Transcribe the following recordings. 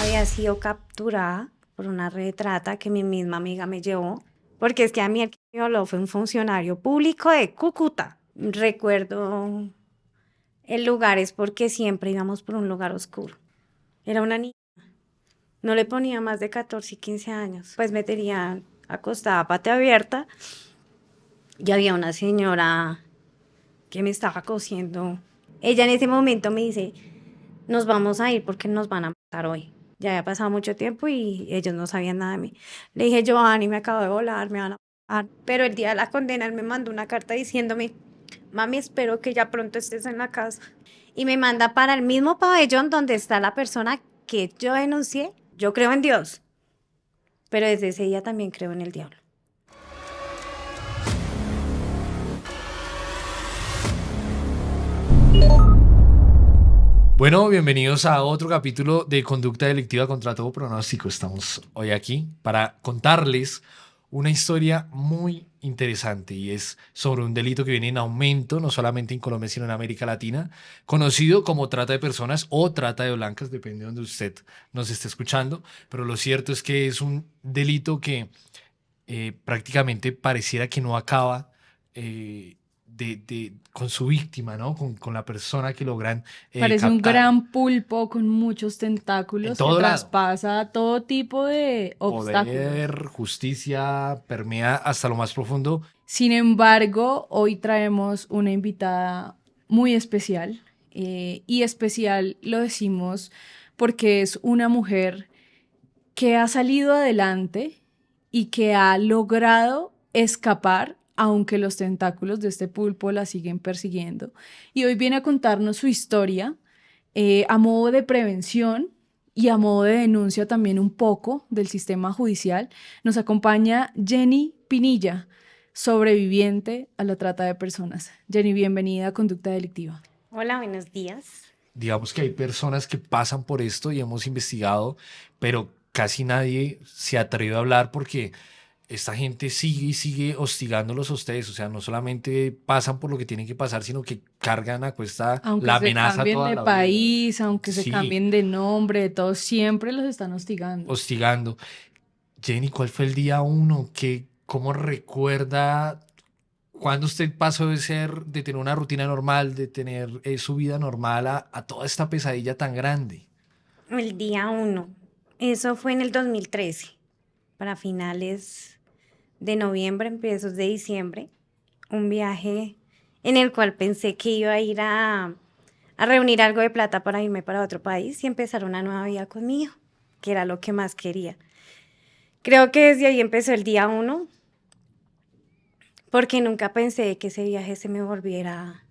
había sido capturada por una red de trata que mi misma amiga me llevó, porque es que a mí el que me violó fue un funcionario público de Cúcuta. Recuerdo el lugar es porque siempre íbamos por un lugar oscuro. Era una niña, no le ponía más de 14 y 15 años, pues me tenían acostada a pata abierta y había una señora que me estaba cosiendo. Ella en ese momento me dice, nos vamos a ir porque nos van a matar hoy. Ya había pasado mucho tiempo y ellos no sabían nada de mí. Le dije, Giovanni, me acabo de volar, me van a matar. Pero el día de la condena él me mandó una carta diciéndome, mami, espero que ya pronto estés en la casa. Y me manda para el mismo pabellón donde está la persona que yo denuncié. Yo creo en Dios, pero desde ese día también creo en el diablo. Bueno, bienvenidos a otro capítulo de Conducta Delictiva contra todo pronóstico. Estamos hoy aquí para contarles una historia muy interesante y es sobre un delito que viene en aumento, no solamente en Colombia, sino en América Latina, conocido como trata de personas o trata de blancas, depende de donde usted nos esté escuchando, pero lo cierto es que es un delito que prácticamente pareciera que no acaba con su víctima, ¿no? Con la persona que logran Parece un captar. gran pulpo con muchos En tentáculos que todo lado. traspasa todo tipo de obstáculos. Poder, justicia, permea hasta lo más profundo. Sin embargo, hoy traemos una invitada muy especial y especial lo decimos porque es una mujer que ha salido adelante y que ha logrado escapar aunque los tentáculos de este pulpo la siguen persiguiendo. Y hoy viene a contarnos su historia a modo de prevención y a modo de denuncia también un poco del sistema judicial. Nos acompaña Jenny Pinilla, sobreviviente a la trata de personas. Jenny, bienvenida a Conducta Delictiva. Hola, buenos días. Digamos que hay personas que pasan por esto y hemos investigado, pero casi nadie se atreve a hablar porque esta gente sigue y sigue hostigándolos a ustedes. O sea, no solamente pasan por lo que tienen que pasar, sino que cargan a cuesta Aunque la se amenaza cambien toda de la vida. país, aunque se Sí, cambien de nombre, de todo, siempre los están hostigando. hostigando. Jenny, ¿cuál fue el día uno? ¿Cómo recuerda cuando usted pasó de tener una rutina normal, de tener su vida normal a toda esta pesadilla tan grande? El día 1. Eso fue en el 2013, para finales de noviembre, empiezos de diciembre. Un viaje en el cual pensé que iba a ir a reunir algo de plata para irme para otro país y empezar una nueva vida con mi hijo, que era lo que más quería. Creo que desde ahí empezó el día 1, porque nunca pensé que ese viaje se me volviera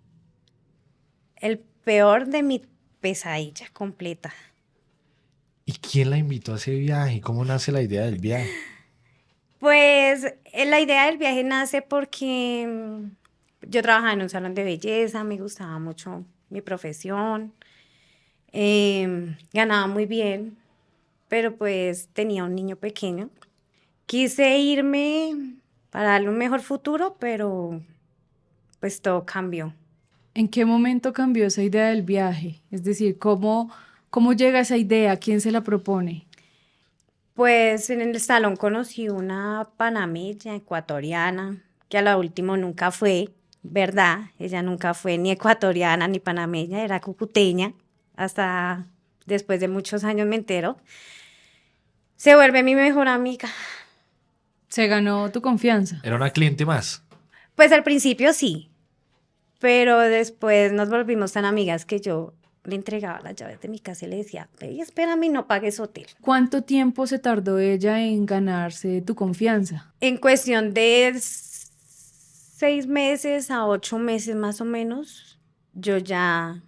el peor de mi pesadilla completa. ¿Y quién la invitó a ese viaje? ¿Cómo nace la idea del viaje? Pues la idea del viaje nace porque yo trabajaba en un salón de belleza, me gustaba mucho mi profesión, ganaba muy bien, pero pues tenía un niño pequeño. Quise irme para darle un mejor futuro, pero pues todo cambió. ¿En qué momento cambió esa idea del viaje? Es decir, ¿cómo llega esa idea? ¿Quién se la propone? Pues en el salón conocí una panameña ecuatoriana, que a la última nunca fue, ¿verdad? Ella nunca fue ni ecuatoriana ni panameña, era cucuteña, hasta después de muchos años me entero. Se vuelve mi mejor amiga. Se ganó tu confianza. Era una cliente más. Pues al principio sí, pero después nos volvimos tan amigas que yo le entregaba las llaves de mi casa y le decía, ve y espérame, no pagues hotel. ¿Cuánto tiempo se tardó ella en ganarse tu confianza? En cuestión de 6 meses a 8 meses más o menos, yo ya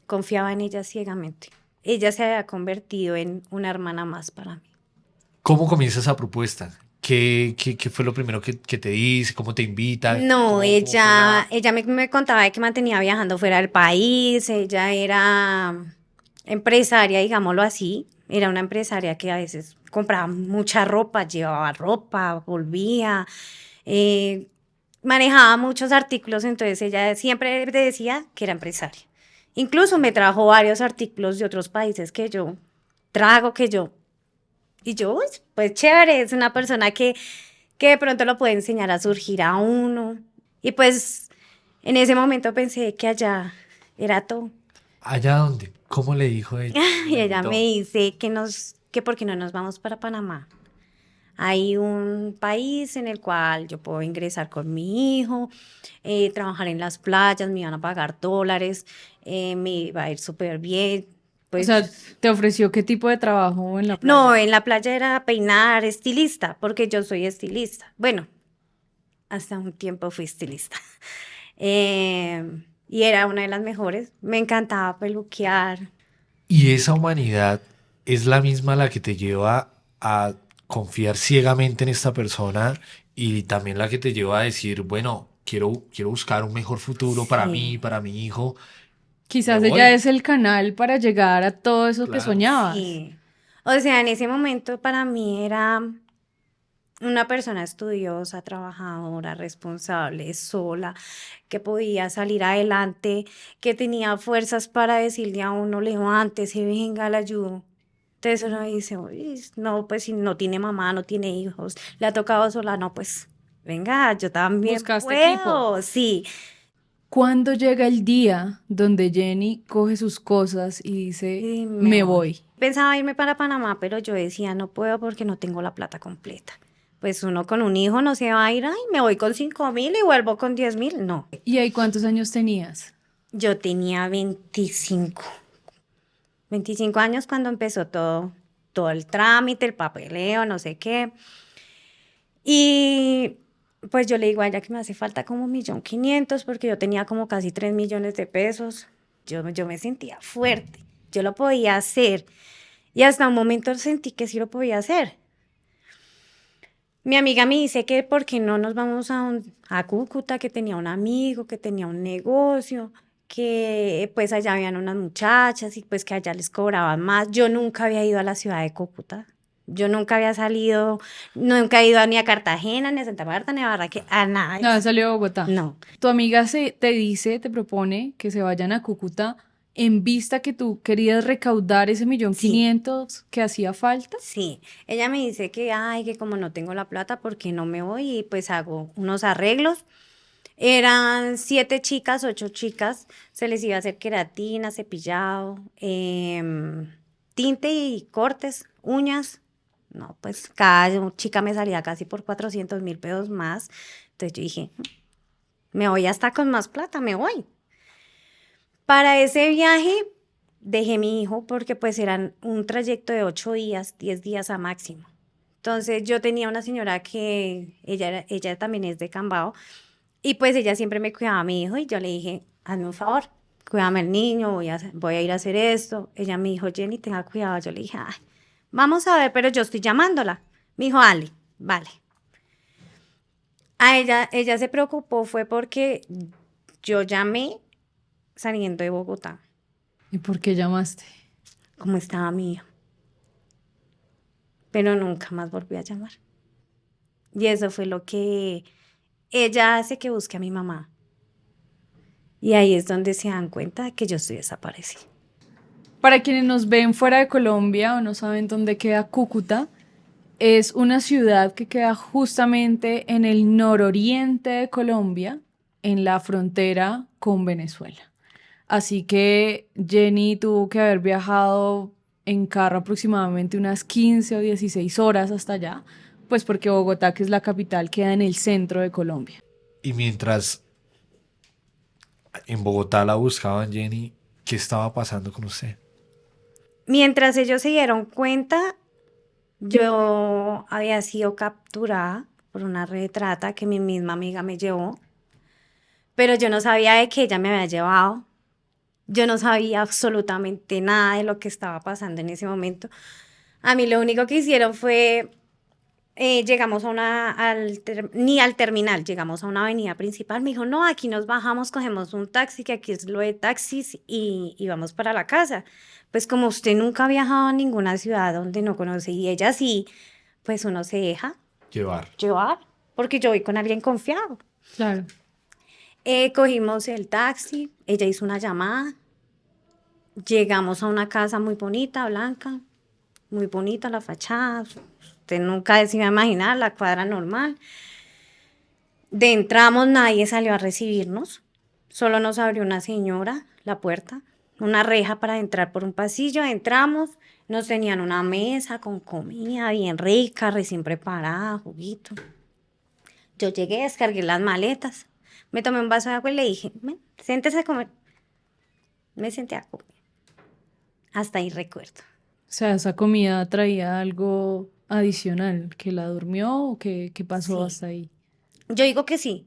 confiaba en ella ciegamente. Ella se había convertido en una hermana más para mí. ¿Cómo comienza esa propuesta? ¿Qué fue lo primero que te dice? ¿Cómo te invita? No, ¿Cómo fue ella me contaba de que mantenía viajando fuera del país, ella era empresaria, digámoslo así, era una empresaria que a veces compraba mucha ropa, llevaba ropa, volvía, eh, manejaba muchos artículos, entonces ella siempre decía que era empresaria. Incluso me trajo varios artículos de otros países que yo trago que yo. Y yo, uy, pues chévere, es una persona que de pronto lo puede enseñar a surgir a uno. Y pues en ese momento pensé que allá era todo. ¿Allá dónde? ¿Cómo le dijo ella? ¿Dónde Y la ella me invitó? dice que por qué no nos vamos para Panamá. Hay un país en el cual yo puedo ingresar con mi hijo, trabajar en las playas, me iban a pagar dólares, me iba a ir súper bien. O sea, Pues ¿te ofreció qué tipo de trabajo en la no, playa? en la playa era peinar, estilista, porque yo soy estilista. Bueno, hasta un tiempo fui estilista. Y era una de las mejores. Me encantaba peluquear. Y esa humanidad es la misma la que te lleva a confiar ciegamente en esta persona y también la que te lleva a decir, bueno, quiero buscar un mejor futuro para Sí, mí, para mi hijo, me Quizás ella voy. es el canal para llegar a todo eso que Claro. soñabas. sí. O sea, en ese momento para mí era una persona estudiosa, trabajadora, responsable, sola, que podía salir adelante, que tenía fuerzas para decirle a uno, levántese, venga, le ayudo. Entonces uno dice, "Uy, no, pues si no tiene mamá, no tiene hijos, le ha tocado sola, no, pues venga, yo también Buscaste equipo. puedo, sí. ¿Cuándo llega el día donde Jenny coge sus cosas y dice, Y me me voy. voy? Pensaba irme para Panamá, pero yo decía, no puedo porque no tengo la plata completa. Pues uno con un hijo no se va a ir, ay, me voy con 5.000 y vuelvo con 10.000. No, ¿Y ahí cuántos años tenías? yo tenía 25 años cuando empezó todo el trámite, el papeleo, no sé qué. Y pues yo le digo a ella que me hace falta como 1.500.000 porque yo tenía como casi 3 millones de pesos. Yo me sentía fuerte, yo lo podía hacer. Y hasta un momento sentí que sí lo podía hacer. Mi amiga me dice que por qué no nos vamos a Cúcuta, que tenía un amigo, que tenía un negocio, que pues allá habían unas muchachas y pues que allá les cobraban más. Yo nunca había ido a la ciudad de Cúcuta. Yo nunca había salido, nunca he ido ni a Cartagena, ni a Santa Marta, ni a Barranquilla, a nada de No, eso. salió a Bogotá. No. Tu amiga te dice, te propone que se vayan a Cúcuta en vista que tú querías recaudar ese millón Sí, quinientos que hacía falta. sí. Ella me dice que, ay, que como no tengo la plata, ¿por qué no me voy? Y pues hago unos arreglos. Eran 7 chicas, 8 chicas. Se les iba a hacer queratina, cepillado, tinte y cortes, uñas. No, pues cada chica me salía casi por 400.000 pesos más. Entonces yo dije, me voy hasta con más plata, me voy. Para ese viaje dejé mi hijo porque pues eran un trayecto de 8 días, 10 días a máximo. Entonces yo tenía una señora que ella también es de Cambao y pues ella siempre me cuidaba a mi hijo y yo le dije, hazme un favor, cuídame al niño, voy a ir a hacer esto. Ella me dijo, Jenny, tenga cuidado. Yo le dije, ay, vamos a ver, pero yo estoy llamándola. Me dijo, Ale, vale. A ella se preocupó fue porque yo llamé saliendo de Bogotá, ¿Y por qué llamaste? como estaba mi hijo, pero nunca más volví a llamar. Y eso fue lo que ella hace que busque a mi mamá. Y ahí es donde se dan cuenta que yo estoy desaparecida. Para quienes nos ven fuera de Colombia o no saben dónde queda Cúcuta, es una ciudad que queda justamente en el nororiente de Colombia, en la frontera con Venezuela. Así que Jenny tuvo que haber viajado en carro aproximadamente unas 15 o 16 horas hasta allá, pues porque Bogotá, que es la capital, queda en el centro de Colombia. Y mientras en Bogotá la buscaban, Jenny, ¿qué estaba pasando con usted? Mientras ellos se dieron cuenta, yo había sido capturada por una red de trata que mi misma amiga me llevó, pero yo no sabía de que ella me había llevado. Yo no sabía absolutamente nada de lo que estaba pasando en ese momento. A mí lo único que hicieron fue, llegamos a ni al terminal, llegamos a una avenida principal. Me dijo, no, aquí nos bajamos, cogemos un taxi, que aquí es lo de taxis y vamos para la casa. Pues como usted nunca ha viajado a ninguna ciudad donde no conoce y ella sí, pues uno se deja Llevar. llevar, porque yo voy con alguien confiado. Claro. Cogimos el taxi, ella hizo una llamada, llegamos a una casa muy bonita, blanca, muy bonita la fachada, usted nunca se iba a imaginar la cuadra normal. De entramos, nadie salió a recibirnos, solo nos abrió una señora la puerta, una reja para entrar por un pasillo, entramos, nos tenían una mesa con comida bien rica, recién preparada, juguito. Yo llegué, descargué las maletas, me tomé un vaso de agua y le dije, "Ven, siéntese a comer". Me senté a comer. Hasta ahí recuerdo. O sea, esa comida traía algo adicional, que la durmió o qué pasó Sí. hasta ahí. Yo digo que sí,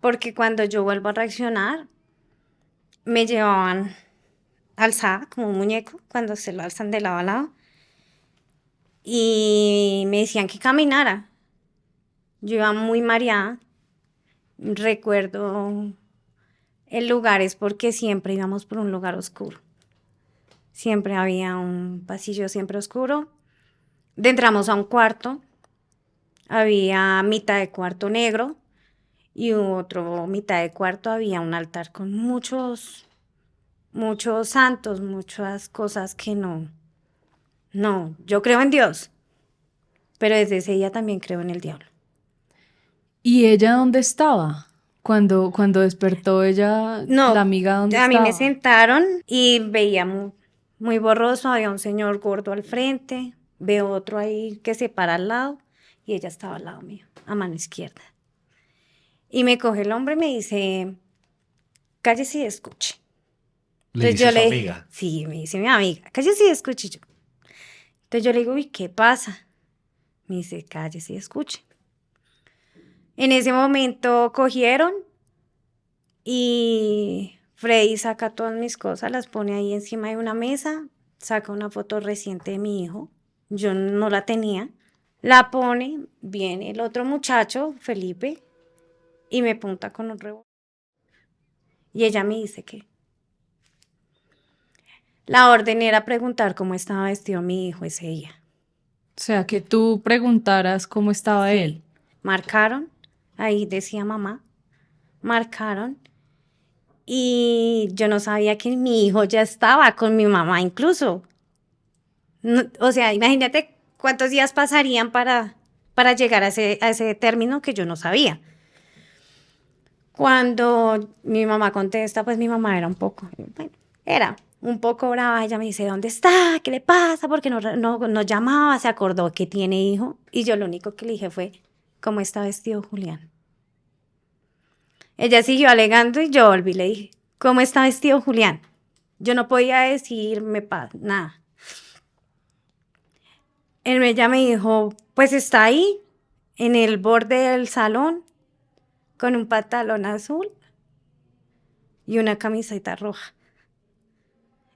porque cuando yo vuelvo a reaccionar, me llevaban alzada como un muñeco, cuando se lo alzan de lado a lado, y me decían que caminara. Yo iba muy mareada. Recuerdo el lugar es porque siempre íbamos por un lugar oscuro. Siempre había un pasillo siempre oscuro. Entramos a un cuarto, había mitad de cuarto negro y otro mitad de cuarto había un altar con muchos santos, muchas cosas que no, yo creo en Dios, pero desde ese día también creo en el diablo. ¿Y ella dónde estaba? Cuando despertó ella, la No, amiga dónde a mí me estaba. sentaron y veía muy borroso, había un señor gordo al frente, veo otro ahí que se para al lado y ella estaba al lado mío, a mano izquierda. Y me coge el hombre y me dice, cállese y escuche. Le Entonces dice yo a su le dije, amiga. sí, me dice mi amiga, cállese y escuche yo. Entonces yo le digo, ¿y qué pasa? Me dice, cállese y escuche. En ese momento cogieron y Freddy saca todas mis cosas, las pone ahí encima de una mesa, saca una foto reciente de mi hijo, yo no la tenía, la pone, viene el otro muchacho, Felipe, y me apunta con un revólver. Y ella me dice que la orden era preguntar cómo estaba vestido mi hijo ese día. O sea, que tú preguntaras cómo estaba él. Sí, marcaron, ahí decía mamá, marcaron. Y yo no sabía que mi hijo ya estaba con mi mamá incluso. O sea, imagínate cuántos días pasarían para llegar a ese término que yo no sabía. Cuando mi mamá contesta, pues mi mamá era un poco, bueno, era un poco brava. Ella me dice, ¿dónde está? ¿Qué le pasa? Porque no llamaba, se acordó que tiene hijo. Y yo lo único que le dije fue, ¿cómo está vestido Julián? Ella siguió alegando y yo volví y le dije, ¿cómo está vestido Julián? Yo no podía decirme nada. Ella me dijo, pues está ahí, en el borde del salón, con un pantalón azul y una camiseta roja.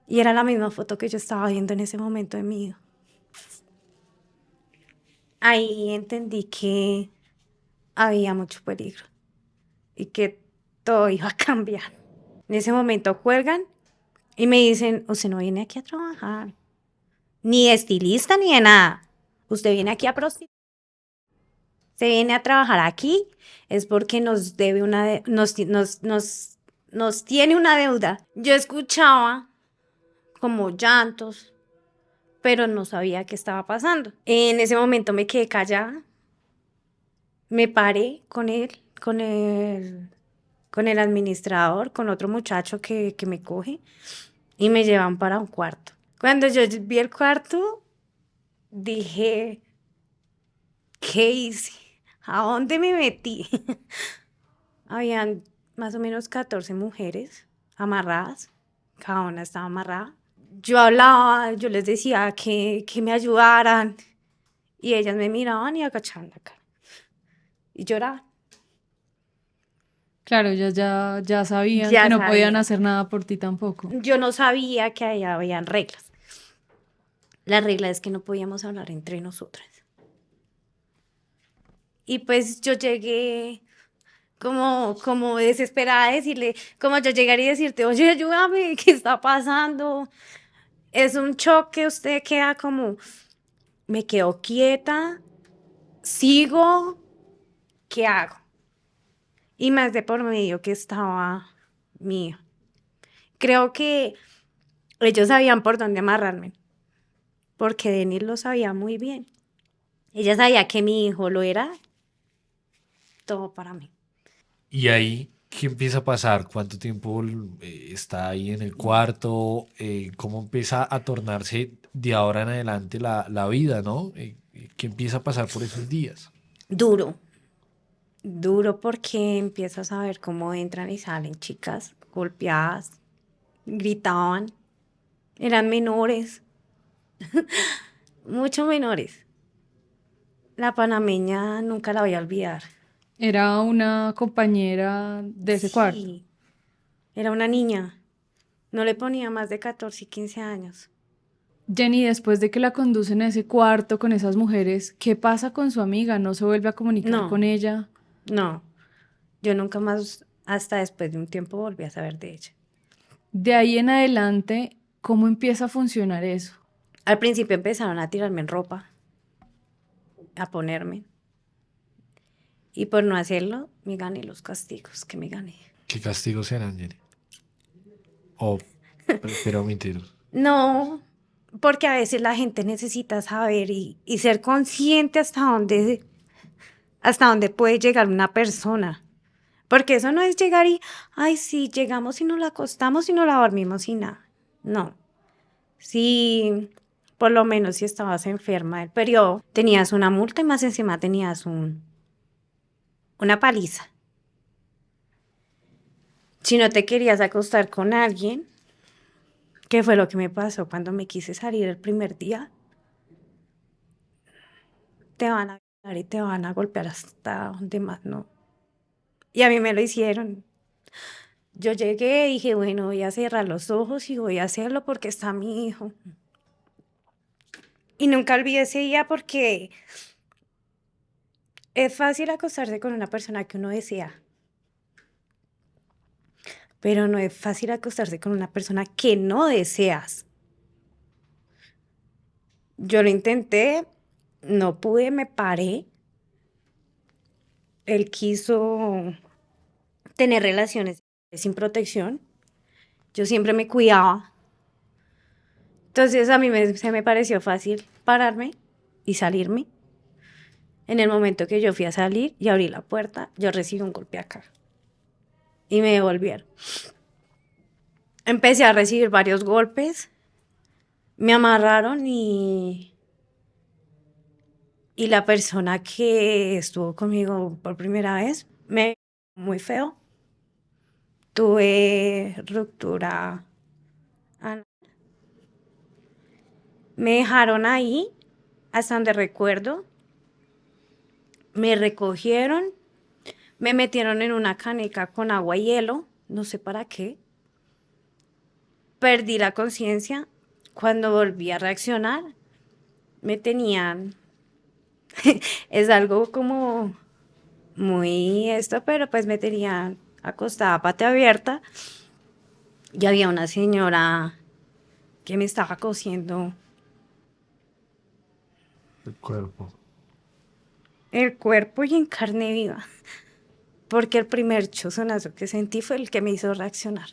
Y era la misma foto que yo estaba viendo en ese momento de mi hijo. Ahí entendí que había mucho peligro y que todo iba a cambiar. En ese momento cuelgan y me dicen, usted no viene aquí a trabajar, ni de estilista ni de nada. Usted viene aquí a prostituir. Se viene a trabajar aquí es porque nos debe nos tiene una deuda. Yo escuchaba como llantos, pero no sabía qué estaba pasando. En ese momento me quedé callada, me paré con el administrador, con otro muchacho que me coge y me llevan para un cuarto. Cuando yo vi el cuarto, dije, ¿qué hice? ¿A dónde me metí? Habían más o menos 14 mujeres amarradas, cada una estaba amarrada. Yo hablaba, yo les decía que me ayudaran y ellas me miraban y agachaban la cara y lloraban. Claro, ya sabían que Ya no podían sabía. hacer nada por ti tampoco. Yo no sabía que ahí habían reglas. La regla es que no podíamos hablar entre nosotras. Y pues yo llegué como desesperada a decirle, como yo llegaría y decirte, oye, ayúdame, ¿qué está pasando? Es un choque, usted queda como, me quedo quieta, sigo, ¿qué hago? Y más de por medio que estaba mío. Creo que ellos sabían por dónde amarrarme. porque Denis lo sabía muy bien. Ella sabía que mi hijo lo era todo para mí. Y ahí, ¿qué empieza a pasar? ¿Cuánto tiempo está ahí en el cuarto? ¿Cómo empieza a tornarse de ahora en adelante la vida, ¿no? ¿Qué empieza a pasar por esos días? Duro, duro porque empiezas a ver cómo entran y salen chicas golpeadas, gritaban, eran menores, mucho menores. La panameña nunca la voy a olvidar. Era una compañera de ese cuarto. Sí, era una niña, no le ponía más de 14 y 15 años. Jenny, después de que la conducen a ese cuarto con esas mujeres, ¿qué pasa con su amiga? ¿No se vuelve a comunicar No, con ella? no, yo nunca más, hasta después de un tiempo, volví a saber de ella. De ahí en adelante, ¿cómo empieza a funcionar eso? Al principio empezaron a tirarme en ropa, a ponerme, y por no hacerlo, me gané los castigos que me gané. ¿Qué castigos eran, Jenny? O prefiero omitir. No, porque a veces la gente necesita saber y ser consciente hasta dónde puede llegar una persona. Porque eso no es llegar y, ay, sí, llegamos y nos la acostamos y nos la dormimos y nada. No. Si, por lo menos si estabas enferma del periodo, tenías una multa y más encima tenías una paliza. Si no te querías acostar con alguien, ¿qué fue lo que me pasó cuando me quise salir el primer día? Te van a violar y te van a golpear hasta donde más no. Y a mí me lo hicieron. Yo llegué y dije, bueno, voy a cerrar los ojos y voy a hacerlo porque está mi hijo. Y nunca olvidé ese día porque es fácil acostarse con una persona que uno desea, pero no es fácil acostarse con una persona que no deseas. Yo lo intenté, no pude, me paré. Él quiso tener relaciones sin protección. Yo siempre me cuidaba. Entonces a mí se me pareció fácil pararme y salirme. En el momento que yo fui a salir y abrí la puerta, yo recibí un golpe acá y me devolvieron. Empecé a recibir varios golpes, me amarraron y la persona que estuvo conmigo por primera vez me muy feo. Tuve ruptura anal. Me dejaron ahí hasta donde recuerdo. Me recogieron, me metieron en una caneca con agua y hielo, no sé para qué. Perdí la conciencia. Cuando volví a reaccionar, me tenían, es algo como muy esto, pero pues me tenían acostada pata abierta y había una señora que me estaba cosiendo El cuerpo. el cuerpo y en carne viva, porque el primer chuzonazo que sentí fue el que me hizo reaccionar.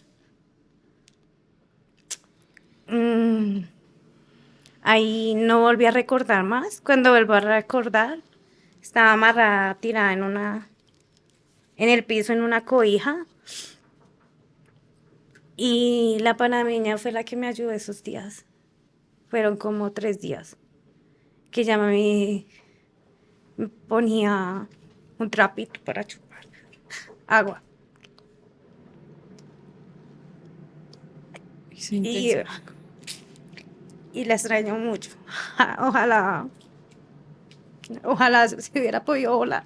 Mm, Ahí no volví a recordar más. Cuando vuelvo a recordar, estaba amarrada, tirada en el piso, en una cobija. Y la panameña fue la que me ayudó esos días. Fueron como 3 días. Que ella me ponía un trapito para chupar agua. Es Y, intenso. y la extraño mucho. Ojalá, ojalá se hubiera podido volar.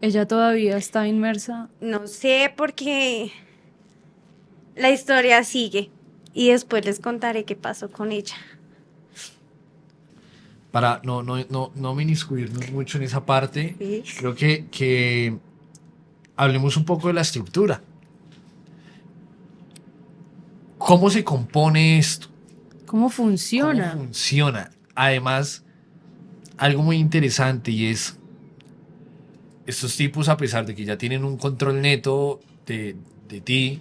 Ella todavía está inmersa. No sé porque la historia sigue. Y después les contaré qué pasó con ella. Para no me inmiscuirnos mucho en esa parte, Sí. creo que hablemos un poco de la estructura. ¿Cómo se compone esto? ¿Cómo ¿Cómo funciona? funciona? Además, algo muy interesante y es, estos tipos, a pesar de que ya tienen un control neto de ti,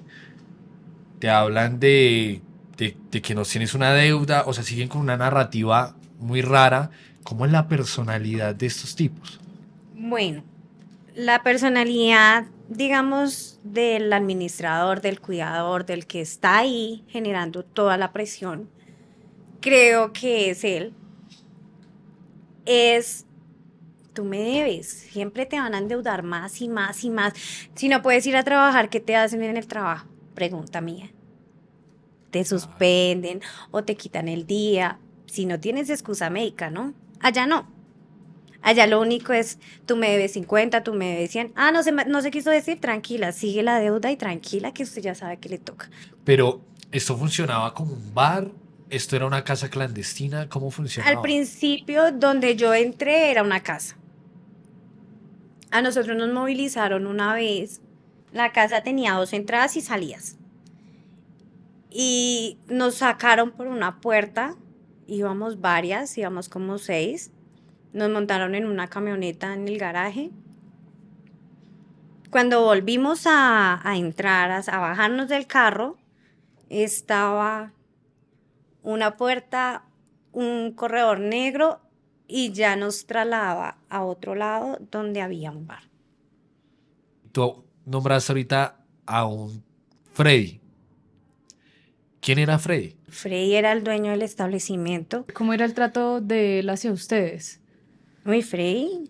te hablan de de que nos tienes una deuda, o sea, siguen con una narrativa muy rara. ¿Cómo es la personalidad de estos tipos? Bueno, la personalidad, digamos, del administrador, del cuidador, del que está ahí generando toda la presión, creo que es él. Es, tú me debes, siempre te van a endeudar más y más y más. Si no puedes ir a trabajar, ¿qué te hacen en el trabajo? Pregunta mía. Te suspenden o te quitan el día. Si no tienes excusa médica, ¿no? Allá no. Allá lo único es, tú me debes 50, tú me debes 100. Ah, no se quiso decir, tranquila, sigue la deuda y tranquila que usted ya sabe que le toca. Pero esto funcionaba como un bar, esto era una casa clandestina, ¿cómo Al funcionaba? principio, donde yo entré, era una casa. A nosotros nos movilizaron una vez. La casa tenía 2 entradas y salidas. Y nos sacaron por una puerta. Íbamos varias, íbamos como 6. Nos montaron en una camioneta en el garaje. Cuando volvimos a entrar, a bajarnos del carro, estaba una puerta, un corredor negro y ya nos trasladaba a otro lado donde había un bar. Tú nombraste ahorita a un Freddy. ¿Quién era Freddy? Freddy era el dueño del establecimiento. ¿Cómo era el trato de él hacia ustedes? Uy, Freddy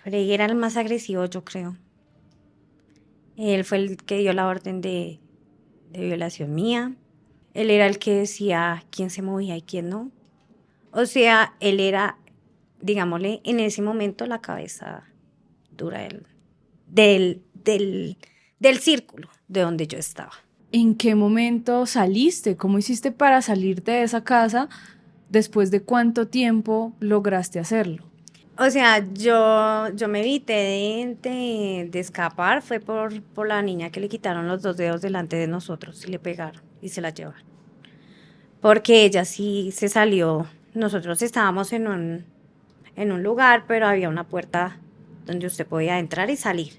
era el más agresivo, yo creo. Él fue el que dio la orden de violación mía. Él era el que decía quién se movía y quién no. O sea, él era, digámosle, en ese momento la cabeza dura del círculo de donde yo estaba. ¿En qué momento saliste? ¿Cómo hiciste para salirte de esa casa? ¿Después de cuánto tiempo lograste hacerlo? O sea, yo me evité de escapar, fue por la niña que le quitaron los 2 dedos delante de nosotros y le pegaron y se la llevaron. Porque ella sí se salió. Nosotros estábamos en un lugar, pero había una puerta donde usted podía entrar y salir.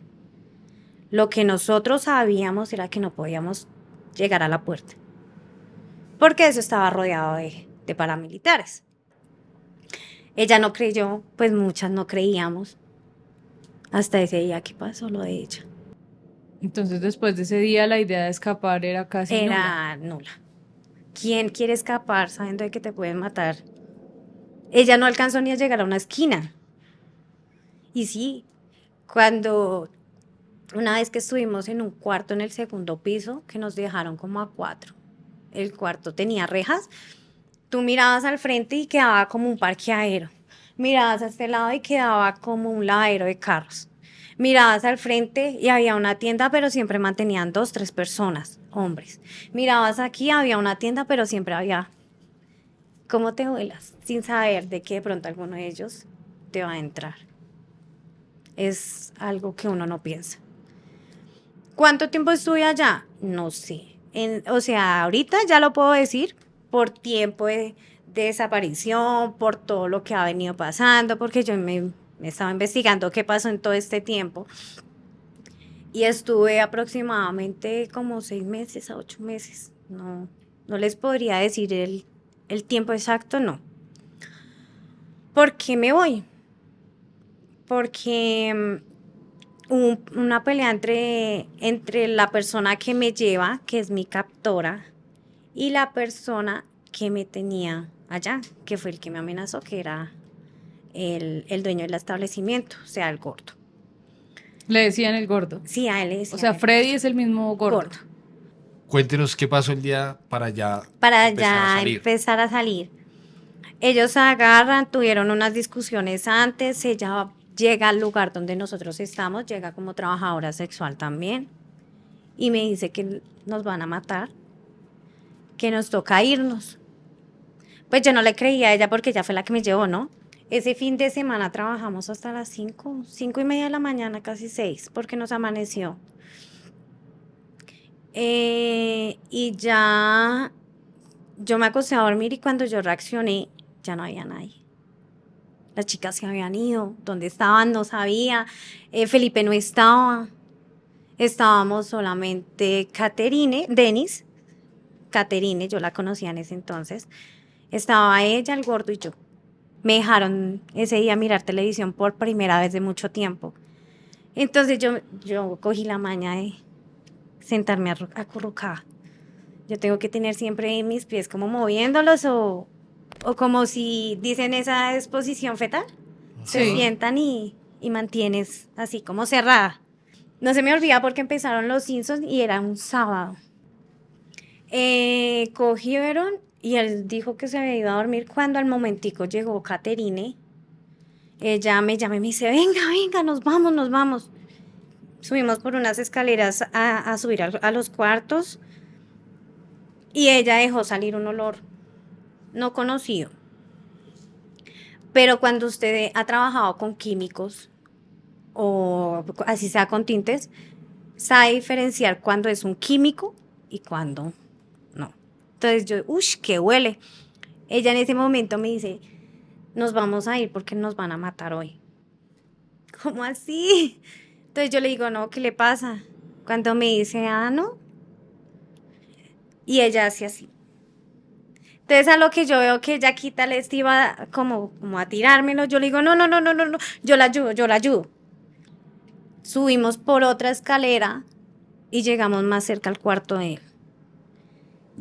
Lo que nosotros sabíamos era que no podíamos llegar a la puerta, porque eso estaba rodeado de paramilitares. Ella no creyó, pues muchas no creíamos, hasta ese día que pasó lo de ella. Entonces, después de ese día, la idea de escapar era casi nula. Era nula. ¿Quién quiere escapar sabiendo de que te pueden matar? Ella no alcanzó ni a llegar a una esquina. Y sí, cuando una vez que estuvimos en un cuarto en el segundo piso, que nos dejaron como a 4, el cuarto tenía rejas, tú mirabas al frente y quedaba como un parqueadero. Mirabas a este lado y quedaba como un lavadero de carros. Mirabas al frente y había una tienda, pero siempre mantenían 2, 3 personas, hombres. Mirabas aquí, había una tienda, pero siempre había. ¿Cómo te vuelas? Sin saber de que de pronto alguno de ellos te va a entrar. Es algo que uno no piensa. ¿Cuánto tiempo estuve allá? No sé. O sea, ahorita ya lo puedo decir por tiempo de desaparición, por todo lo que ha venido pasando, porque yo me estaba investigando qué pasó en todo este tiempo. Y estuve aproximadamente como 6 meses a 8 meses. No les podría decir el tiempo exacto, no. ¿Por qué me voy? Porque hubo una pelea entre la persona que me lleva, que es mi captora, y la persona que me tenía allá, que fue el que me amenazó, que era el dueño del establecimiento, o sea, el gordo. Le decían el gordo. Sí, a él le O decían sea, el Freddy es el mismo gordo. Cuéntenos qué pasó el día para ya Para empezar a ya salir. empezar a salir. Ellos agarran, tuvieron unas discusiones antes, ella llega al lugar donde nosotros estamos, llega como trabajadora sexual también, y me dice que nos van a matar, que nos toca irnos. Pues yo no le creía a ella porque ella fue la que me llevó, ¿no? Ese fin de semana trabajamos hasta las 5:30 de la mañana, casi 6, porque nos amaneció. Y ya yo me acosté a dormir y cuando yo reaccioné, ya no había nadie. Las chicas se habían ido, ¿dónde estaban? No sabía. Felipe no estaba. Estábamos solamente Caterine, Denis, Caterine, yo la conocía en ese entonces. Estaba ella, el gordo y yo. Me dejaron ese día mirar televisión por primera vez de mucho tiempo. Entonces yo cogí la maña de sentarme acurrucada. Yo tengo que tener siempre mis pies como moviéndolos o como si dicen esa exposición fetal. Se Sí. sientan y mantienes así como cerrada. No se me olvida porque empezaron los Simpsons y era un sábado. Cogieron y él dijo que se había ido a dormir cuando al momentico llegó Caterine. Ella me llama y me dice, venga, venga, nos vamos, nos vamos. Subimos por unas escaleras a subir a los cuartos y ella dejó salir un olor no conocido. Pero cuando usted ha trabajado con químicos o así sea con tintes, sabe diferenciar cuando es un químico y cuando no. Entonces yo, uff, ¿qué huele? Ella en ese momento me dice, nos vamos a ir porque nos van a matar hoy. ¿Cómo así? Entonces yo le digo, no, ¿qué le pasa? Cuando me dice, no. Y ella hace así. Entonces a lo que yo veo que ella quita el iba como a tirármelo, yo le digo, no, no, no, no, no, no, yo la ayudo, yo la ayudo. Subimos por otra escalera y llegamos más cerca al cuarto de él.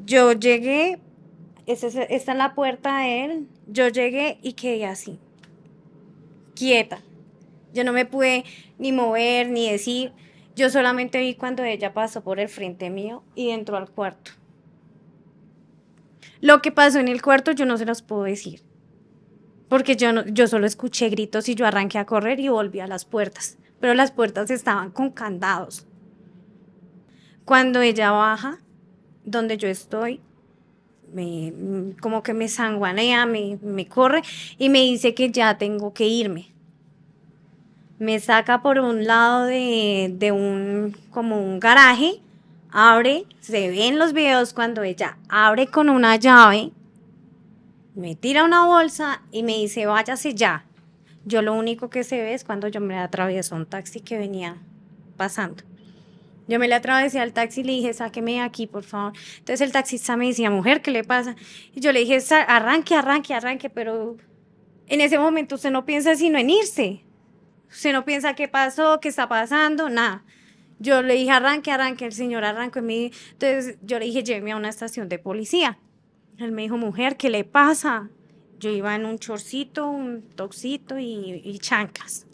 Yo llegué, esta es la puerta de él, yo llegué y quedé así, quieta. Yo no me pude ni mover ni decir, yo solamente vi cuando ella pasó por el frente mío y entró al cuarto. Lo que pasó en el cuarto yo no se los puedo decir, porque yo solo escuché gritos y yo arranqué a correr y volví a las puertas, pero las puertas estaban con candados. Cuando ella baja, donde yo estoy, como que me sanguanea, me corre y me dice que ya tengo que irme. Me saca por un lado de como un garaje, abre, se ve en los videos cuando ella abre con una llave, me tira una bolsa y me dice, váyase ya. Yo lo único que se ve es cuando yo me atravieso un taxi que venía pasando. Yo me le atravesé al taxi y le dije, sáqueme de aquí, por favor. Entonces el taxista me decía, mujer, ¿qué le pasa? Y yo le dije, arranque, arranque, arranque, pero en ese momento usted no piensa sino en irse. Usted no piensa qué pasó, qué está pasando, nada. Yo le dije, arranque, arranque, el señor arrancó. Entonces yo le dije, lléveme a una estación de policía. Él me dijo, mujer, ¿qué le pasa? Yo iba en un chorcito, un toxito y chanclas.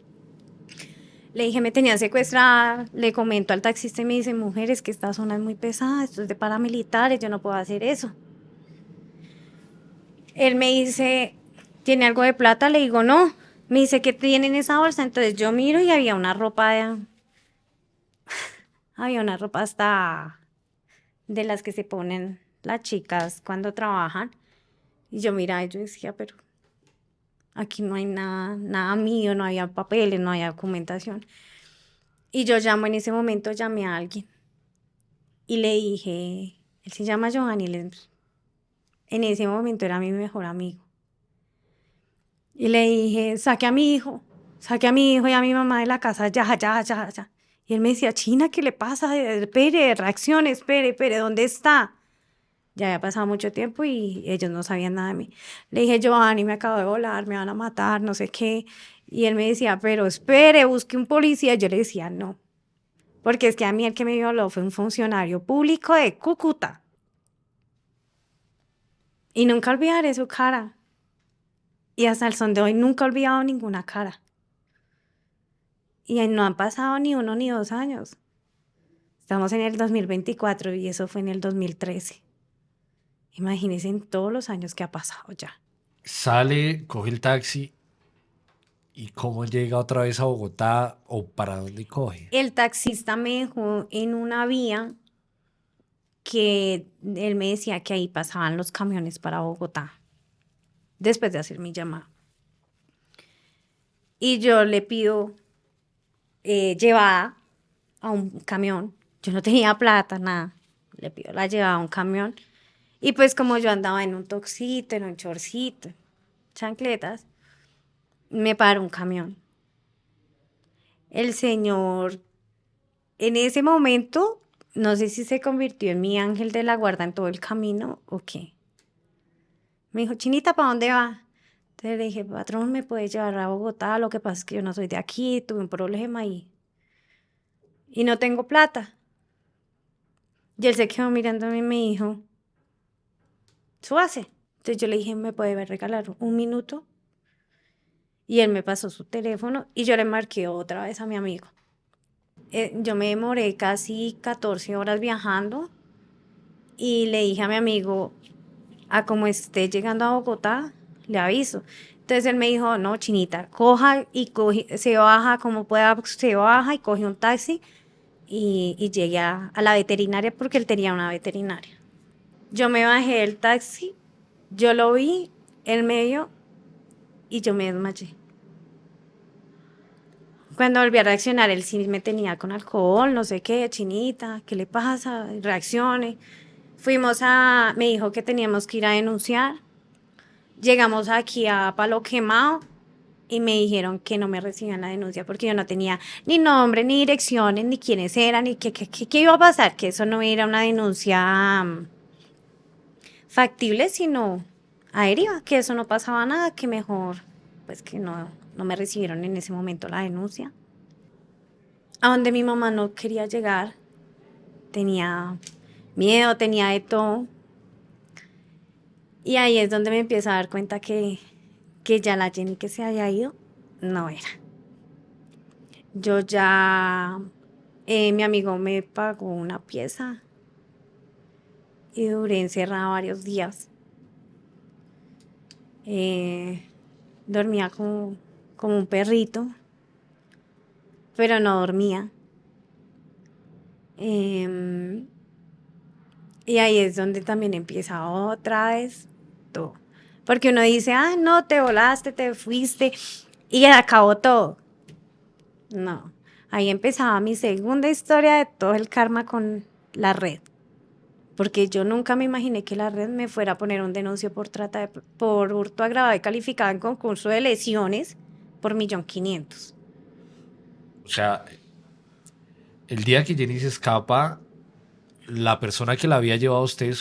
Le dije, me tenían secuestrada, le comento al taxista y me dice, mujer, es que esta zona es muy pesada, esto es de paramilitares, yo no puedo hacer eso. Él me dice, ¿tiene algo de plata? Le digo, no. Me dice, ¿qué tiene en esa bolsa? Entonces yo miro y había una ropa, había una ropa hasta de las que se ponen las chicas cuando trabajan. Y yo miraba y yo decía, pero aquí no hay nada, nada mío, no había papeles, no había documentación. Y yo en ese momento llamé a alguien y le dije, él se llama Giovanni, en ese momento era mi mejor amigo. Y le dije, saque a mi hijo y a mi mamá de la casa, ya, ya, ya, ya. Y él me decía, China, ¿qué le pasa? Espere, reaccione, espere, ¿dónde está? Ya había pasado mucho tiempo y ellos no sabían nada de mí. Le dije, Giovanni, me acabo de volar, me van a matar, no sé qué. Y él me decía, pero espere, busque un policía. Yo le decía, no. Porque es que a mí el que me violó fue un funcionario público de Cúcuta. Y nunca olvidaré su cara. Y hasta el son de hoy nunca he olvidado ninguna cara. Y no han pasado ni 1 ni 2 años. Estamos en el 2024 y eso fue en el 2013. Imagínense en todos los años que ha pasado ya. Sale, coge el taxi y cómo llega otra vez a Bogotá o para dónde coge. El taxista me dejó en una vía que él me decía que ahí pasaban los camiones para Bogotá, después de hacer mi llamada. Y yo le pido llevada a un camión. Yo no tenía plata, nada. Le pido la llevada a un camión. Y pues como yo andaba en un toxito, en un chorcito, chancletas, me paró un camión. El señor, en ese momento, no sé si se convirtió en mi ángel de la guarda en todo el camino o qué. Me dijo, Chinita, ¿para dónde va? Entonces le dije, patrón, ¿me puede llevar a Bogotá? Lo que pasa es que yo no soy de aquí, tuve un problema y no tengo plata. Y él se quedó mirándome y me dijo, súbase. Entonces yo le dije, ¿me puede regalar un minuto? Y él me pasó su teléfono y yo le marqué otra vez a mi amigo. Yo me demoré casi 14 horas viajando y le dije a mi amigo, a como esté llegando a Bogotá, le aviso. Entonces él me dijo, no, Chinita, coja y se baja como pueda, se baja y coge un taxi y llegué a la veterinaria porque él tenía una veterinaria. Yo me bajé del taxi, yo lo vi, él me vio y yo me desmayé. Cuando volví a reaccionar, él sí me tenía con alcohol, no sé qué, Chinita, ¿qué le pasa? Reaccione. Me dijo que teníamos que ir a denunciar. Llegamos aquí a Palo Quemado y me dijeron que no me recibían la denuncia porque yo no tenía ni nombre, ni direcciones, ni quiénes eran, ni qué iba a pasar, que eso no era una denuncia factible, sino aérea, que eso no pasaba nada, que mejor, pues que no me recibieron en ese momento la denuncia. A donde mi mamá no quería llegar, tenía miedo, tenía de todo. Y ahí es donde me empiezo a dar cuenta que ya la Jenny que se había ido no era. Yo ya, mi amigo me pagó una pieza y duré encerrada varios días. Dormía como un perrito, pero no dormía. Em, y ahí es donde también empieza otra vez todo. Porque uno dice, ah, no, te volaste, te fuiste y acabó todo. No, ahí empezaba mi segunda historia de todo el karma con la red. Porque yo nunca me imaginé que la red me fuera a poner un denuncio por hurto agravado y calificado en concurso de lesiones por 1.500.000. O sea, el día que Jenny se escapa, la persona que la había llevado a usted,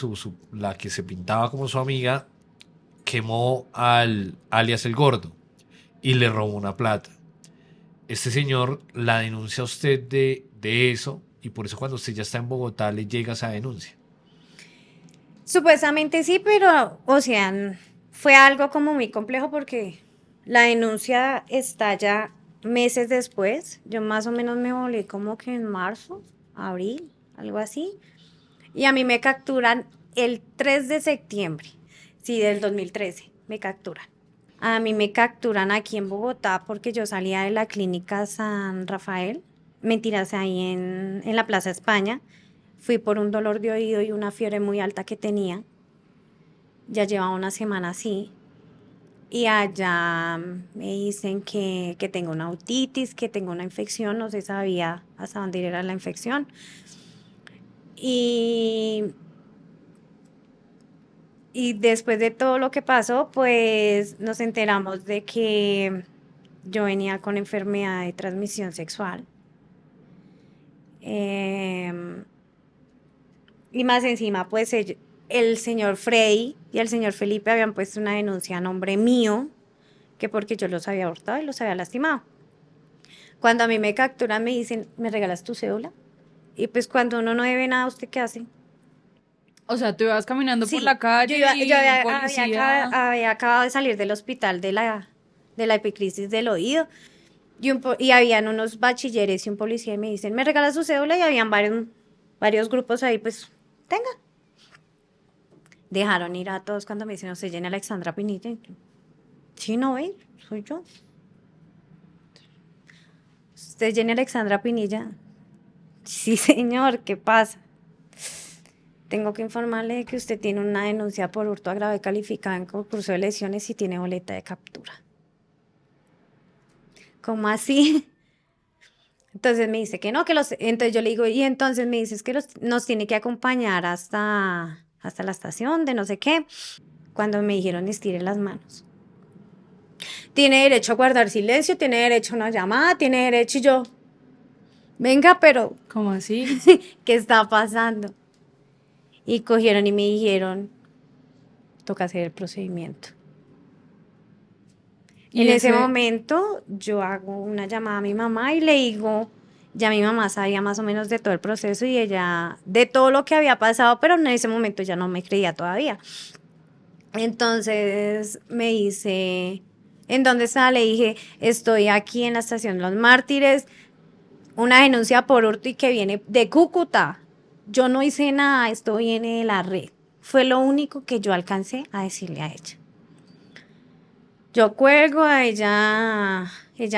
la que se pintaba como su amiga, quemó al alias el Gordo y le robó una plata. Este señor la denuncia a usted de eso y por eso cuando usted ya está en Bogotá le llega esa denuncia. Supuestamente sí, pero, o sea, fue algo como muy complejo porque la denuncia estalla meses después. Yo más o menos me volé como que en marzo, abril, algo así. Y a mí me capturan el 3 de septiembre, sí, del 2013, me capturan. A mí me capturan aquí en Bogotá porque yo salía de la clínica San Rafael, mentiras, ahí en la Plaza España. Fui por un dolor de oído y una fiebre muy alta que tenía. Ya llevaba una semana así. Y allá me dicen que tengo una otitis, que tengo una infección, no se sabía hasta dónde era la infección. Y, y después de todo lo que pasó, pues nos enteramos de que yo venía con enfermedad de transmisión sexual. Em, y más encima, pues el señor Freddy y el señor Felipe habían puesto una denuncia a nombre mío, que porque yo los había abortado y los había lastimado. Cuando a mí me capturan, me dicen, ¿me regalas tu cédula? Y pues cuando uno no debe nada, ¿usted qué hace? O sea, tú ibas caminando por Sí, la calle y yo un había policía... acabado de salir del hospital de la epicrisis del oído y habían unos bachilleres y un policía y me dicen, ¿me regalas su cédula? Y habían varios grupos ahí, pues, tenga. Dejaron ir a todos cuando me dicen, ¿usted Jenny Alexandra Pinilla? Y yo, sí, no, soy yo. ¿Usted es Jenny Alexandra Pinilla? Sí, señor, ¿qué pasa? Tengo que informarle de que usted tiene una denuncia por hurto agravado y calificado en concurso de lesiones y tiene boleta de captura. ¿Cómo así? Entonces me dice que no, entonces yo le digo, y entonces me dices que nos tiene que acompañar hasta la estación de no sé qué. Cuando me dijeron estire las manos. Tiene derecho a guardar silencio, tiene derecho a una llamada, tiene derecho y yo. venga, pero ¿Cómo así? ¿qué está pasando? Y cogieron y me dijeron, toca hacer el procedimiento. En Y ese ese, momento yo hago una llamada a mi mamá y le digo, ya mi mamá sabía más o menos de todo el proceso y ella, de todo lo que había pasado, pero en ese momento ya no me creía todavía. Entonces me dice, ¿en dónde está? Le dije, estoy aquí en la estación Los Mártires, una denuncia por hurto y que viene de Cúcuta. Yo no hice nada, esto viene de la red. Fue lo único que yo alcancé a decirle a ella. Yo cuelgo a ella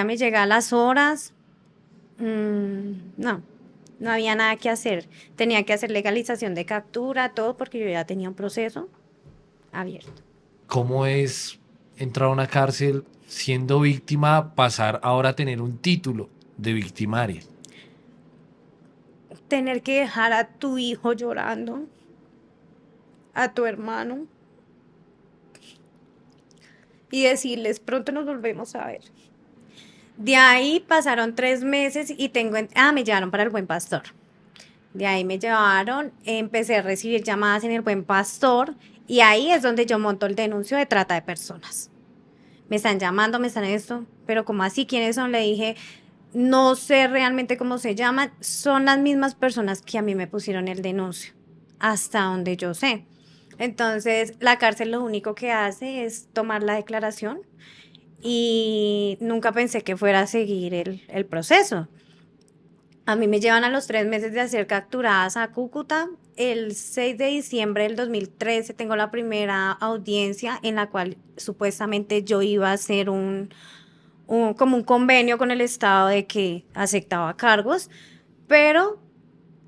me llega a las horas. No, no había nada que hacer. Tenía que hacer legalización de captura, todo porque yo ya tenía un proceso abierto. ¿Cómo es entrar a una cárcel siendo víctima, pasar ahora a tener un título de victimaria? Tener que dejar a tu hijo llorando, a tu hermano, y decirles, pronto nos volvemos a ver. De ahí pasaron 3 meses y me llevaron para el Buen Pastor. De ahí me llevaron, empecé a recibir llamadas en el Buen Pastor y ahí es donde yo monto el denuncio de trata de personas. Me están llamando, me están esto, pero como así, ¿quiénes son? Le dije, no sé realmente cómo se llaman, son las mismas personas que a mí me pusieron el denuncio, hasta donde yo sé. Entonces, la cárcel lo único que hace es tomar la declaración y nunca pensé que fuera a seguir el proceso. A mí me llevan a los 3 meses de ser capturadas a Cúcuta. El 6 de diciembre del 2013 tengo la primera audiencia en la cual supuestamente yo iba a hacer como un convenio con el Estado de que aceptaba cargos, pero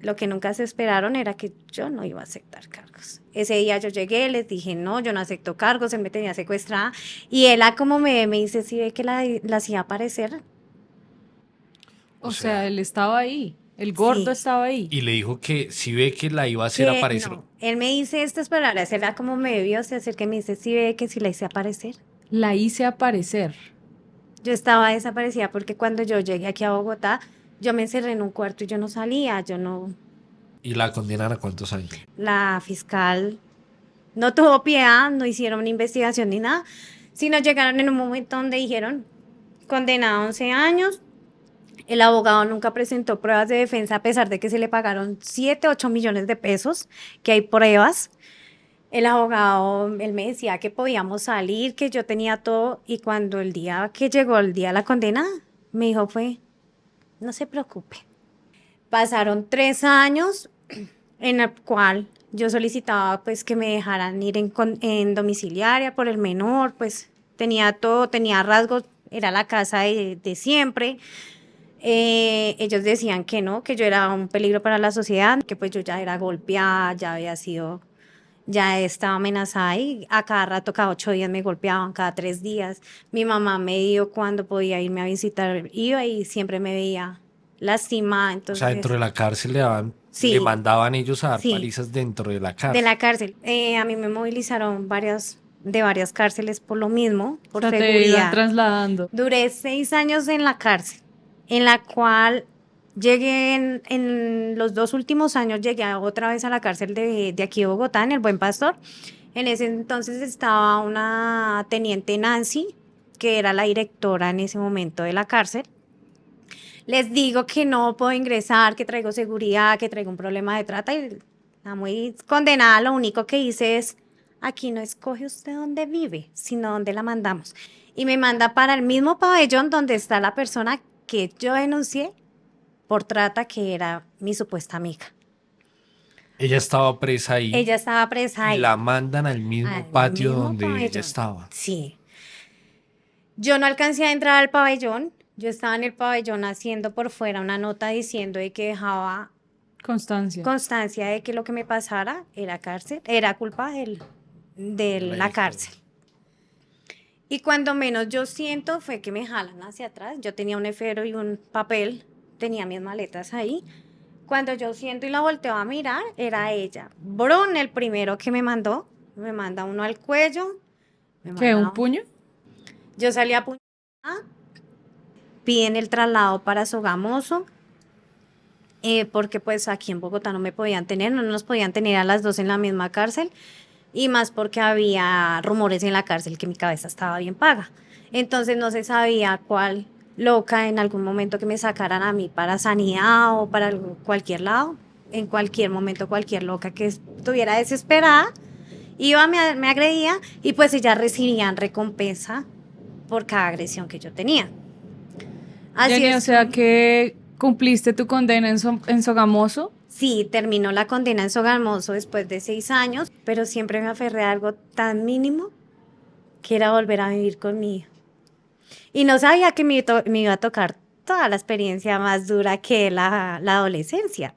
lo que nunca se esperaron era que yo no iba a aceptar cargos. Ese día yo llegué, les dije, no, yo no acepto cargos, él me tenía secuestrada y él como me dice, sí ve que la hacía aparecer. O o sea, sea, él estaba ahí, el gordo Sí. estaba ahí. y le dijo que si ve que la iba a hacer Que aparecer. no, él me dice estas palabras, él como me vio, se acerca y me dice, sí ve que si la hice aparecer. La hice aparecer. Yo estaba desaparecida porque cuando yo llegué aquí a Bogotá, yo me encerré en un cuarto y yo no salía, yo no, ¿Y la condenan a cuántos años? la fiscal no tuvo piedad, no hicieron una investigación ni nada, sino llegaron en un momento donde dijeron, condenado a 11 años, el abogado nunca presentó pruebas de defensa a pesar de que se le pagaron 7, 8 millones de pesos, que hay pruebas. El abogado, él me decía que podíamos salir, que yo tenía todo, y cuando el día que llegó el día de la condena, me dijo fue, no se preocupe. Pasaron 3 años en el cual yo solicitaba pues que me dejaran ir en domiciliaria por el menor, pues tenía todo, tenía rasgos, era la casa de siempre. Ellos decían que no, que yo era un peligro para la sociedad, que pues yo ya era golpeada, ya estaba amenazada y a cada rato, cada 8 días me golpeaban, cada 3 días. Mi mamá me dio cuando podía irme a visitar, iba y siempre me veía lastimada. O sea, dentro de Entonces, la cárcel le sí, mandaban ellos a dar sí, palizas dentro de la de cárcel. la cárcel. A mí me movilizaron de varias cárceles por lo mismo, O por sea, te iban seguridad. trasladando. Duré 6 años en la cárcel, en la cual llegué en los 2 últimos años, llegué otra vez a la cárcel de aquí de Bogotá, en el Buen Pastor. En ese entonces estaba una teniente Nancy, que era la directora en ese momento de la cárcel. Les digo que no puedo ingresar, que traigo seguridad, que traigo un problema de trata y la muy condenada. Lo único que hice es, aquí no escoge usted dónde vive, sino dónde la mandamos. Y me manda para el mismo pabellón donde está la persona que yo denuncié por trata, que era mi supuesta amiga. Ella estaba presa ahí Ella estaba presa y ahí, la mandan al mismo al patio mismo donde ella pabellón. estaba. Sí. Yo no alcancé a entrar al pabellón. Yo estaba en el pabellón haciendo por fuera una nota diciendo de que dejaba Constancia. constancia de que lo que me pasara era cárcel, era culpa de De la la directora. cárcel. Y cuando menos yo siento fue que me jalan hacia atrás. Yo tenía un efero y un papel, tenía mis maletas ahí. Cuando yo siento y la volteo a mirar, era ella. Bron, el primero que me manda uno al cuello, me ¿Qué? ¿Un manda. puño? Yo salí a puñalada, piden el traslado para Sogamoso. porque pues aquí en Bogotá no me podían tener, no nos podían tener a las dos en la misma cárcel, y más porque había rumores en la cárcel que mi cabeza estaba bien paga. Entonces no se sabía cuál loca en algún momento que me sacaran a mí para sanidad o para cualquier lado. En cualquier momento, cualquier loca que estuviera desesperada, iba, me agredía y pues ellas recibían recompensa por cada agresión que yo tenía. Así Jenny, o es. sea que cumpliste tu condena en Sogamoso. Sí, terminó la condena en Sogamoso después de 6 años, pero siempre me aferré a algo tan mínimo que era volver a vivir con mi hijo. Y no sabía que me iba a tocar toda la experiencia más dura que la adolescencia.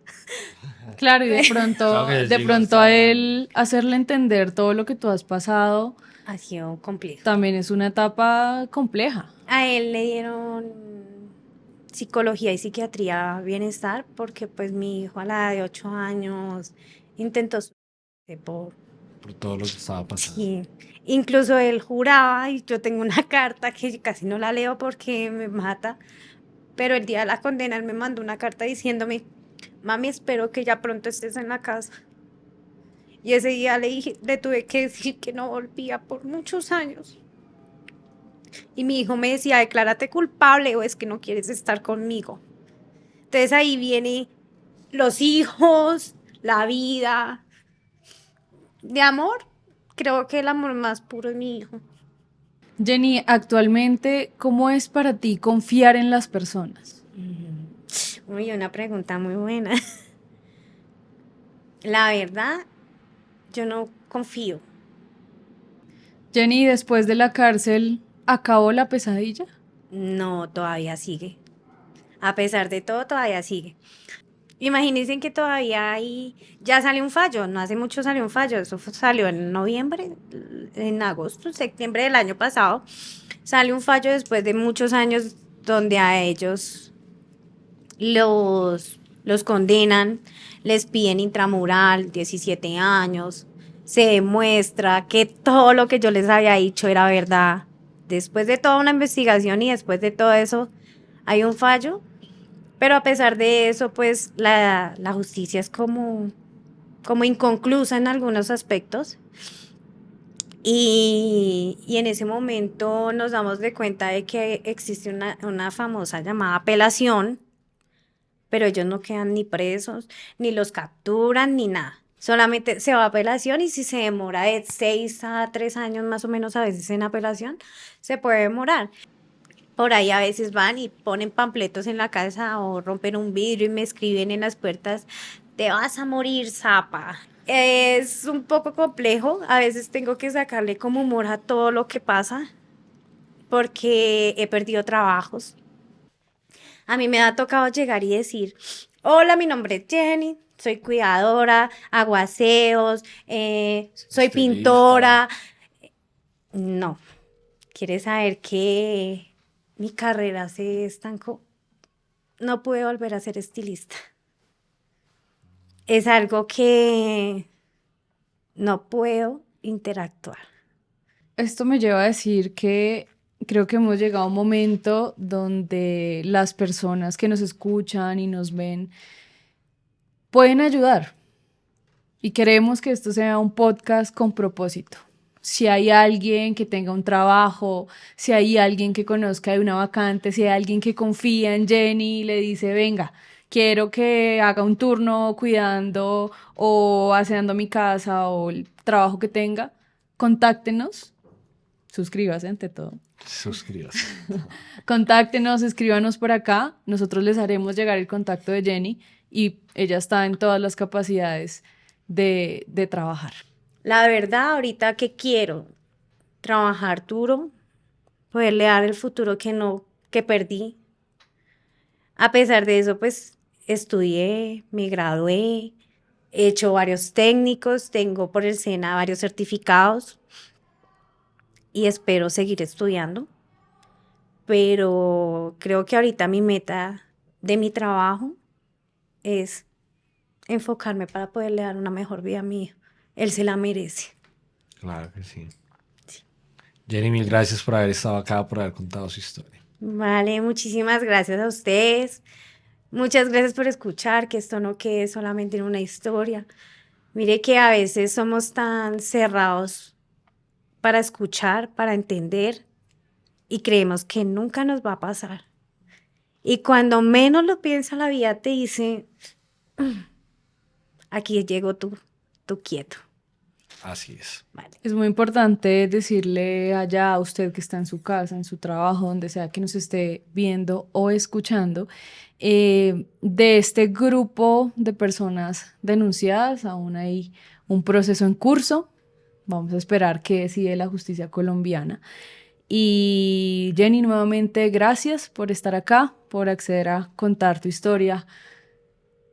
Claro, y Claro que de sí, pronto a él hacerle entender todo lo que tú has pasado Ha sido complejo. también es una etapa compleja. A él le dieron psicología y psiquiatría bienestar porque pues mi hijo a la edad de 8 años intentó suicidarse por todo lo que estaba pasando. sí. Incluso él juraba, y yo tengo una carta que casi no la leo porque me mata, pero el día de la condena él me mandó una carta diciéndome, mami, espero que ya pronto estés en la casa. Y ese día le tuve que decir que no volvía por muchos años. Y mi hijo me decía, declárate culpable o es que no quieres estar conmigo. Entonces ahí viene los hijos, la vida. De amor, creo que el amor más puro es mi hijo. Jenny, actualmente, ¿cómo es para ti confiar en las personas? Uy, una pregunta muy buena. La verdad, yo no confío. Jenny, después de la cárcel, ¿acabó la pesadilla? No, todavía sigue. A pesar de todo, todavía sigue. Imagínense que todavía hay, ya salió un fallo, no hace mucho salió un fallo, eso salió en noviembre, en agosto, septiembre del año pasado, sale un fallo después de muchos años donde a ellos los condenan, les piden intramural, 17 años, se demuestra que todo lo que yo les había dicho era verdad. Después de toda una investigación y después de todo eso, hay un fallo. Pero a pesar de eso, pues la justicia es como inconclusa en algunos aspectos. Y en ese momento nos damos de cuenta de que existe una famosa llamada apelación, pero ellos no quedan ni presos, ni los capturan, ni nada. Solamente se va a apelación y si se demora de 6 a 3 años más o menos a veces en apelación, se puede demorar. Por ahí a veces van y ponen panfletos en la casa o rompen un vidrio y me escriben en las puertas, te vas a morir, zapa. Es un poco complejo, a veces tengo que sacarle como humor a todo lo que pasa porque he perdido trabajos. A mí me ha tocado llegar y decir, hola, mi nombre es Jenny, soy cuidadora, hago aseos, soy Estilista. pintora. No, ¿quieres saber que mi carrera se estancó? No pude volver a ser estilista. Es algo que no puedo interactuar. Esto me lleva a decir que creo que hemos llegado a un momento donde las personas que nos escuchan y nos ven pueden ayudar. Y queremos que esto sea un podcast con propósito. Si hay alguien que tenga un trabajo, si hay alguien que conozca de una vacante, si hay alguien que confía en Jenny y le dice, venga, quiero que haga un turno cuidando o aseando mi casa o el trabajo que tenga, contáctenos, suscríbase ante todo. Suscríbase. Contáctenos, escríbanos por acá, nosotros les haremos llegar el contacto de Jenny y ella está en todas las capacidades de trabajar. La verdad, ahorita que quiero trabajar duro, poderle dar el futuro que perdí. A pesar de eso, pues estudié, me gradué, he hecho varios técnicos, tengo por el SENA varios certificados y espero seguir estudiando. Pero creo que ahorita mi meta de mi trabajo es enfocarme para poderle dar una mejor vida a mi hijo. Él se la merece. Claro que sí. Jenny, mil gracias por haber estado acá, por haber contado su historia. Vale, muchísimas gracias a ustedes. Muchas gracias por escuchar, que esto no quede solamente en una historia. Mire que a veces somos tan cerrados para escuchar, para entender, y creemos que nunca nos va a pasar. Y cuando menos lo piensa, la vida te dice, aquí llegó tú quieto. Así es. Vale. Es muy importante decirle allá a usted que está en su casa, en su trabajo, donde sea que nos esté viendo o escuchando, de este grupo de personas denunciadas, aún hay un proceso en curso. Vamos a esperar que decide la justicia colombiana. Y Jenny, nuevamente, gracias por estar acá, por acceder a contar tu historia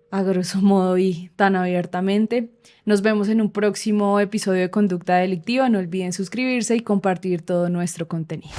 a grosso modo y tan abiertamente. Nos vemos en un próximo episodio de Conducta Delictiva. No olviden suscribirse y compartir todo nuestro contenido.